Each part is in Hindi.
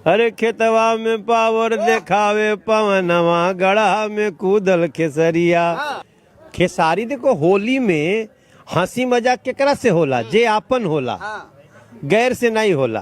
अरे खेतवा में पावर देखावे पवनवा गड़ा में कूदल खेसरिया। खेसारी देखो होली में हंसी मजाक केकरा से होला, जे आपन होला, गैर से नहीं होला।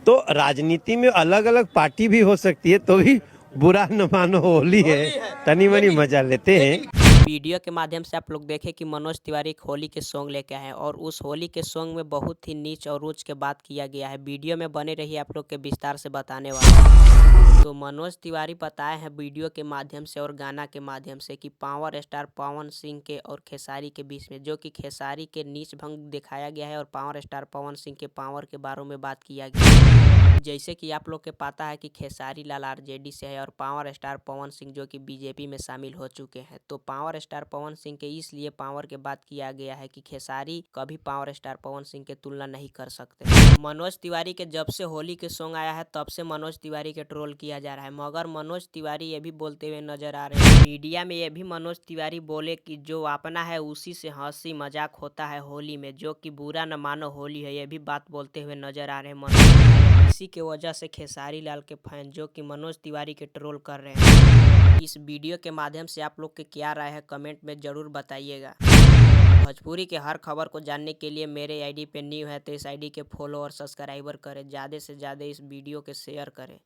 तो राजनीति में अलग अलग पार्टी भी हो सकती है, तो भी बुरा न मानो, होली है, तनी मनी मजा लेते हैं। वीडियो के माध्यम से आप लोग देखें कि मनोज तिवारी एक होली के सॉन्ग लेके आए हैं और उस होली के सॉन्ग में बहुत ही नीच और ऊंच के बात किया गया है। वीडियो में बने रहिए, आप लोग के विस्तार से बताने वाला। तो मनोज तिवारी बताए हैं वीडियो के माध्यम से और गाना के माध्यम से कि पावर स्टार पवन सिंह के और खेसारी के बीच में, जो कि खेसारी के नीच भंग दिखाया गया है और पावर स्टार पवन सिंह के पावर के बारे में बात किया गया है। जैसे कि आप लोग के पता है कि खेसारी लाल आरजेडी से है और पावर स्टार पवन सिंह जो कि बीजेपी में शामिल हो चुके हैं। तो पावर स्टार पवन सिंह के इसलिए पावर के बात किया गया है कि खेसारी कभी पावर स्टार पवन सिंह के तुलना नहीं कर सकते। मनोज तिवारी के जब से होली के सॉन्ग आया है तब से मनोज तिवारी के ट्रोल किया जा रहा है, मगर मनोज तिवारी ये भी बोलते हुए नजर आ रहे हैं। मीडिया में ये भी मनोज तिवारी बोले कि जो अपना है उसी से हंसी मजाक होता है होली में, जो कि बुरा न मानो होली है, ये भी बात बोलते हुए नजर आ रहे हैं मनोज। इसी के वजह से खेसारी लाल के फैन जो कि मनोज तिवारी के ट्रोल कर रहे हैं। इस वीडियो के माध्यम से आप लोग के क्या राय है कमेंट में जरूर बताइएगा। भोजपुरी के हर खबर को जानने के लिए मेरे आईडी पे न्यू है तो इस आईडी के फॉलो और सब्सक्राइबर करें, ज़्यादा से ज़्यादा इस वीडियो के शेयर करें।